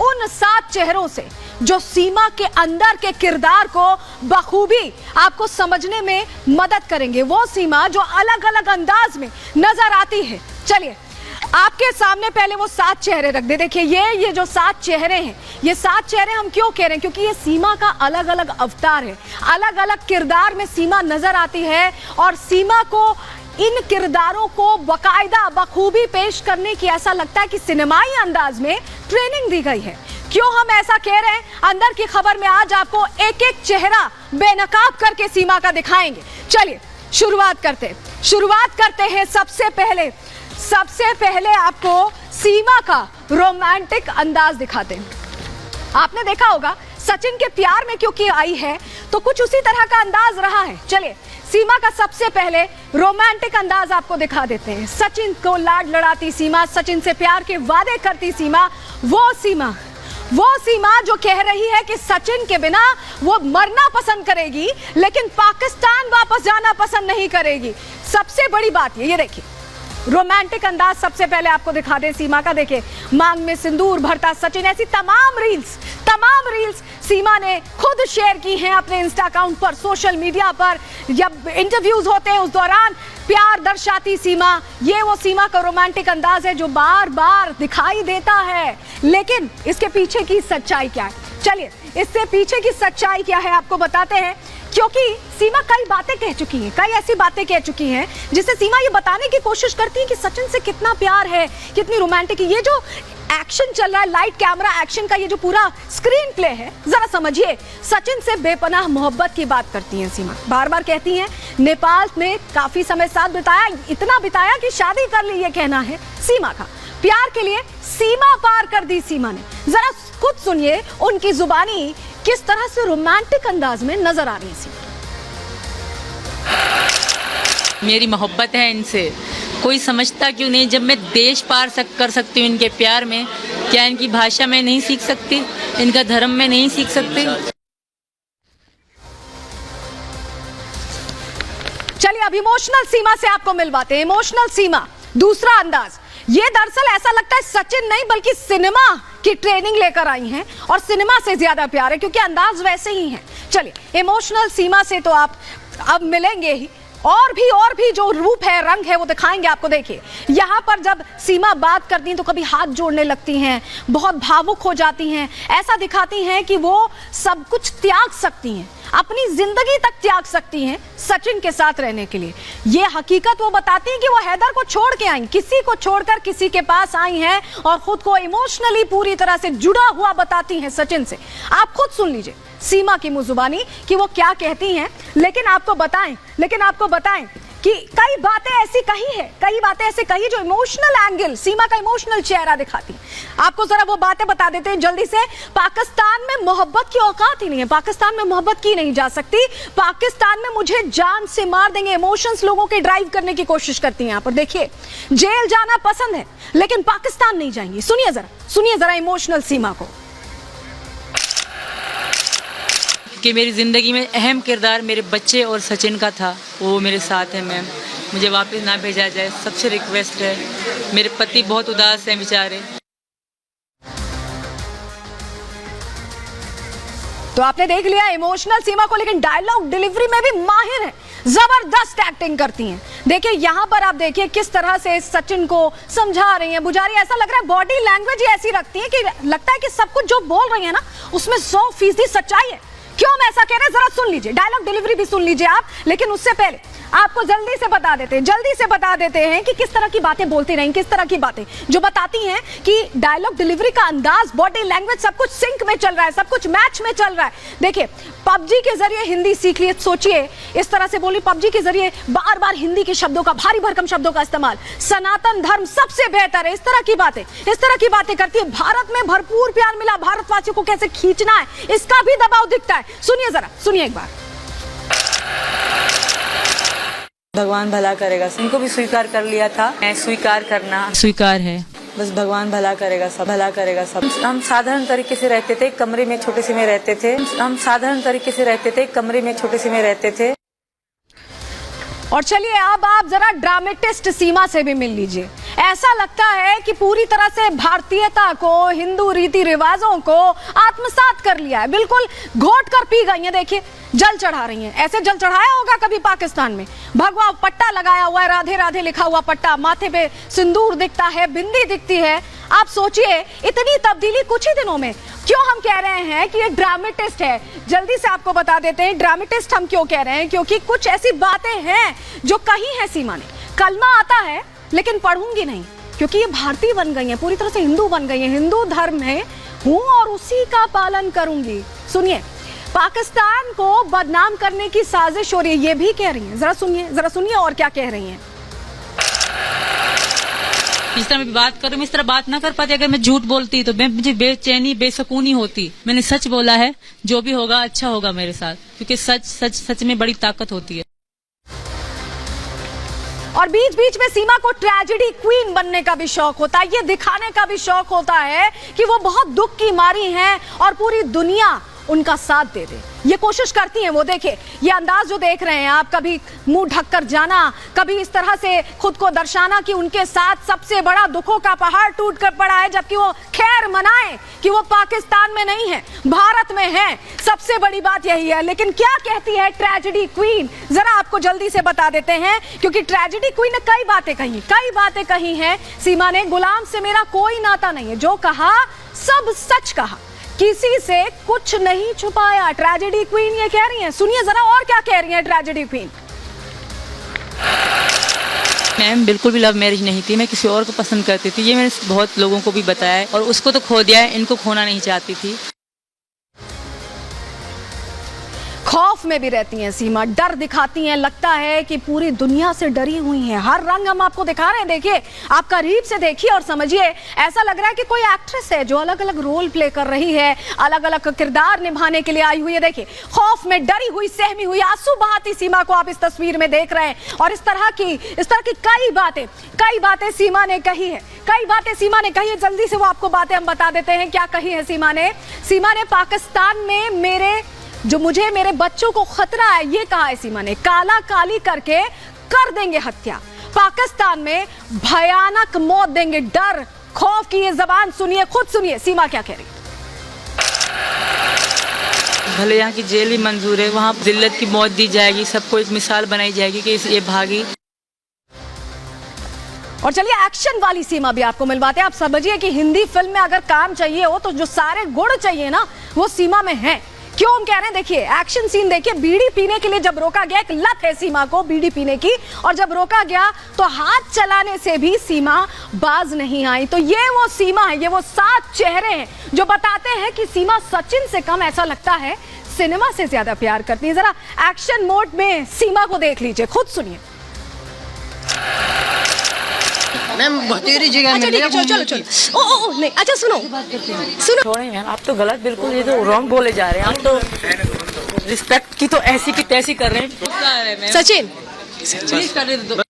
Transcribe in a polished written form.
उन 7 चेहरों से जो सीमा के अंदर के किरदार को बखूबी आपको समझने में मदद करेंगे। वो सीमा जो अलग अलग अंदाज में नजर आती है। चलिए आपके सामने पहले वो 7 चेहरे रख दे। देखिए ये जो 7 चेहरे हैं, ये 7 चेहरे हम क्यों कह रहे हैं? क्योंकि ये सीमा का अलग अलग अवतार है, अलग अलग किरदार में सीमा नजर आती है और सीमा को इन किरदारों को बकायदा बखूबी पेश करने की ऐसा लगता है कि सिनेमाई अंदाज में ट्रेनिंग दी गई है। क्यों हम ऐसा कह रहे हैं? अंदर की खबर में आज आपको एक एक चेहरा बेनकाब करके सीमा का दिखाएंगे। चलिए शुरुआत करते हैं। सबसे पहले आपको सीमा का रोमांटिक अंदाज दिखाते हैं। आपने देखा होगा सचिन के प्यार में क्योंकि आई है तो कुछ उसी तरह का अंदाज रहा है। चलिए सीमा का सबसे पहले रोमांटिक अंदाज आपको दिखा देते हैं। सचिन को लाड लड़ाती सीमा, सचिन से प्यार के वादे करती सीमा, वो सीमा जो कह रही है कि सचिन के बिना वो मरना पसंद करेगी लेकिन पाकिस्तान वापस जाना पसंद नहीं करेगी। सबसे बड़ी बात ये देखिए रोमांटिक अंदाज सबसे पहले आपको दिखा दे सीमा का। देखिए मांग में सिंदूर भरता सचिन, ऐसी तमाम रील्स सीमा ने खुद शेयर की हैं अपने इंस्टा अकाउंट पर, सोशल मीडिया पर। जब इंटरव्यूज होते हैं उस दौरान प्यार दर्शाती सीमा। ये वो सीमा का रोमांटिक अंदाज है जो बार बार दिखाई देता है। लेकिन इसके पीछे की सच्चाई क्या है? चलिए इससे पीछे की सच्चाई क्या है आपको बताते हैं। क्योंकि सीमा कई बातें कह चुकी हैं, कई ऐसी बातें कह चुकी हैं जिससे सीमा ये बताने की कोशिश करती है कि सचिन से कितना प्यार है, कितनी रोमांटिक है। ये जो एक्शन चल रहा है, लाइट कैमरा एक्शन का ये जो पूरा स्क्रीन प्ले है, जरा समझिए। सचिन से बेपनाह मोहब्बत की बात करती हैं सीमा, बार बार कहती हैं नेपाल में काफी समय साथ बिताया, इतना बिताया कि शादी कर ली, ये कहना है सीमा का। प्यार के लिए सीमा पार कर दी सीमा ने। जरा खुद सुनिए उनकी जुबानी किस तरह से रोमांटिक अंदाज में नजर आ रही है सीमा। मेरी मोहब्बत है इनसे, कोई समझता क्यों नहीं? जब मैं देश पार कर सकती हूँ इनके प्यार में, क्या इनकी भाषा में नहीं सीख सकती? इनका धर्म में नहीं सीख सकती? चलिए अब इमोशनल सीमा से आपको मिलवाते हैं। इमोशनल सीमा, दूसरा अंदाज। ये दरअसल ऐसा लगता है सचिन नहीं बल्कि सिनेमा की ट्रेनिंग लेकर आई हैं और सिनेमा से ज्यादा प्यार है क्योंकि अंदाज वैसे ही है। चलिए इमोशनल सीमा से तो आप अब मिलेंगे ही, और भी जो रूप है, रंग है, वो दिखाएंगे आपको। देखिए यहाँ पर जब सीमा बात करती हैं तो कभी हाथ जोड़ने लगती हैं, बहुत भावुक हो जाती हैं, ऐसा दिखाती हैं कि वो सब कुछ त्याग सकती हैं, अपनी जिंदगी तक त्याग सकती हैं सचिन के साथ रहने के लिए। ये हकीकत वो बताती हैं कि वो हैदर को छोड़ के आई, किसी को छोड़कर किसी के पास आई हैं और खुद को इमोशनली पूरी तरह से जुड़ा हुआ बताती हैं सचिन से। आप खुद सुन लीजिए सीमा की मुजुबानी कि वो क्या कहती हैं। लेकिन आपको बताएं कि कई बातें ऐसी कही जो इमोशनल एंगल, सीमा का इमोशनल चेहरा दिखाती है। आपको जरा वो बातें बता देते हैं जल्दी से। पाकिस्तान में मोहब्बत की औकात ही नहीं है, पाकिस्तान में मोहब्बत की नहीं जा सकती, पाकिस्तान में मुझे जान से मार देंगे, इमोशंस लोगों के ड्राइव करने की कोशिश करती हैं। यहाँ पर देखिए जेल जाना पसंद है लेकिन पाकिस्तान नहीं जाएंगी। सुनिए जरा इमोशनल सीमा को। कि मेरी ज़िंदगी में अहम किरदार मेरे बच्चे और सचिन का था, वो मेरे साथ है मैम, मुझे वापस ना भेजा जाए, सबसे रिक्वेस्ट है। मेरे पति बहुत उदास हैं बेचारे। तो आपने देख लिया इमोशनल सीमा को, लेकिन डायलॉग डिलीवरी में भी माहिर है, जबरदस्त एक्टिंग करती हैं। देखिए यहाँ पर आप देखिए किस तरह से सचिन को समझा रही हैं, बुझा रही है। ऐसा लग रहा है बॉडी लैंग्वेज ही ऐसी रखती है कि लगता है कि सब कुछ जो बोल रही है ना उसमें 100% सच्चाई है। क्यों हम ऐसा कह रहे हैं जरा सुन लीजिए, डायलॉग डिलीवरी भी सुन लीजिए आप। लेकिन उससे पहले आपको जल्दी से बता देते हैं कि किस तरह की बातें बोलती रही, किस तरह की बातें जो बताती हैं कि डायलॉग डिलीवरी का अंदाज, बॉडी लैंग्वेज सब कुछ सिंक में चल रहा है, सब कुछ मैच में चल रहा है। देखिए पबजी के जरिए हिंदी सीख लिए, सोचिए इस तरह से बोली, पबजी के जरिए बार बार हिंदी के शब्दों का, भारी भरकम शब्दों का इस्तेमाल, सनातन धर्म सबसे बेहतर है, इस तरह की बातें करती है। भारत में भरपूर प्यार मिला, भारतवासियों को कैसे खींचना है इसका भी दबाव दिखता है। सुनिए एक बार। भगवान भला करेगा, इनको भी स्वीकार कर लिया था, मैं स्वीकार करना स्वीकार है, बस भगवान भला करेगा, सब भला करेगा सब। हम साधारण तरीके से रहते थे, कमरे में छोटे से में रहते थे। और चलिए अब आप जरा ड्रामेटिस्ट सीमा से भी मिल लीजिए। ऐसा लगता है कि पूरी तरह से भारतीयता को, हिंदू रीति रिवाजों को आत्मसात कर लिया है, बिल्कुल घोट कर पी गई हैं। देखिए जल चढ़ा रही हैं। ऐसे जल चढ़ाया होगा कभी पाकिस्तान में? भगवा पट्टा लगाया हुआ है, राधे राधे लिखा हुआ पट्टा, माथे पे सिंदूर दिखता है, बिंदी दिखती है। आप सोचिए इतनी तब्दीली कुछ ही दिनों में। क्यों हम कह रहे हैं कि ये ड्रामेटिस्ट है, जल्दी से आपको बता देते हैं ड्रामेटिस्ट हम क्यों कह रहे हैं। क्योंकि कुछ ऐसी बातें हैं जो कही है सीमा ने। कलमा आता है लेकिन पढ़ूंगी नहीं, क्योंकि ये भारतीय बन गई है, पूरी तरह से हिंदू बन गई है, हिंदू धर्म में हूं और उसी का पालन करूंगी। सुनिए, पाकिस्तान को बदनाम करने की साजिश हो रही है, ये भी कह रही हैं। जरा सुनिए और क्या कह रही हैं। इस तरह मैं बात करूं, मैं इस तरह बात ना कर पाती। अगर मैं झूठ बोलती तो मुझे बेचैनी, बेसुकूनी होती। मैंने सच बोला है, जो भी होगा अच्छा होगा मेरे साथ, क्योंकि सच में बड़ी ताकत होती है। और बीच बीच में सीमा को ट्रेजेडी क्वीन बनने का भी शौक होता है, ये दिखाने का भी शौक होता है कि वो बहुत दुख की मारी हैं और पूरी दुनिया उनका साथ दे दे। ये कोशिश करती हैं वो। देखिए ये अंदाज जो देख रहे हैं आप, कभी मुंह ढककर जाना, कभी इस तरह से खुद को दर्शाना कि उनके साथ सबसे बड़ा दुखों का पहाड़ टूट कर पड़ा है, जबकि वो खैर मनाएं कि वो पाकिस्तान में नहीं है, भारत में है। सबसे बड़ी बात यही है। लेकिन क्या कहती है ट्रेजेडी क्वीन, जरा आपको जल्दी से बता देते हैं, क्योंकि ट्रेजेडी क्वीन ने कई बातें कही हैं सीमा ने। गुलाम से मेरा कोई नाता नहीं है, जो कहा सब सच कहा, किसी से कुछ नहीं छुपाया। ट्रेजेडी क्वीन ये कह रही हैं। सुनिए जरा और क्या कह रही हैं ट्रेजेडी क्वीन। मैम बिल्कुल भी लव मैरिज नहीं थी, मैं किसी और को पसंद करती थी। ये मैंने बहुत लोगों को भी बताया है, और उसको तो खो दिया है, इनको खोना नहीं चाहती थी। खौफ में भी रहती हैं सीमा, डर दिखाती हैं, लगता है कि पूरी दुनिया से डरी हुई हैं। हर रंग हम आपको दिखा रहे हैं, देखिए आप करीब से देखिए और समझिए। ऐसा लग रहा है कि कोई एक्ट्रेस है जो अलग अलग रोल प्ले कर रही है, अलग अलग किरदार निभाने के लिए आई हुई है। देखिए खौफ में डरी हुई, सहमी हुई, आंसू बहाती सीमा को आप इस तस्वीर में देख रहे हैं। और इस तरह की कई बातें सीमा ने कही है, जल्दी से वो आपको बातें हम बता देते हैं क्या कही है सीमा ने। पाकिस्तान में मुझे मेरे बच्चों को खतरा है, ये कहा है सीमा ने। काला काली करके कर देंगे हत्या, पाकिस्तान में भयानक मौत देंगे। डर खौफ की ये जबान सुनिए, खुद सुनिए सीमा क्या कह रही। भले यहाँ की जेल ही मंजूर है, वहाँ जिल्लत की मौत दी जाएगी, सबको एक मिसाल बनाई जाएगी कि ये भागी। और चलिए एक्शन वाली सीमा भी आपको मिलवाते हैं। आप समझिए कि हिंदी फिल्म में अगर काम चाहिए हो तो जो सारे गुण चाहिए ना वो सीमा में है। क्यों हम कह रहे हैं, देखिए एक्शन सीन देखिए। बीड़ी पीने के लिए जब रोका गया, एक लत है सीमा को बीड़ी पीने की, और जब रोका गया तो हाथ चलाने से भी सीमा बाज नहीं आई। तो ये वो सीमा है, ये वो 7 चेहरे हैं जो बताते हैं कि सीमा सचिन से कम, ऐसा लगता है सिनेमा से ज्यादा प्यार करती है। जरा एक्शन मोड में सीमा को देख लीजिए, खुद सुनिए। मैम बतेरी जगह मिल गया। चलो ओ नहीं, अच्छा सुनो छोड़े यार, आप तो गलत, बिल्कुल ये तो रॉन्ग बोले जा रहे हैं। आप तो रिस्पेक्ट की तो ऐसी की तैसी कर रहे हैं। सचिन प्लीज कर दे दो।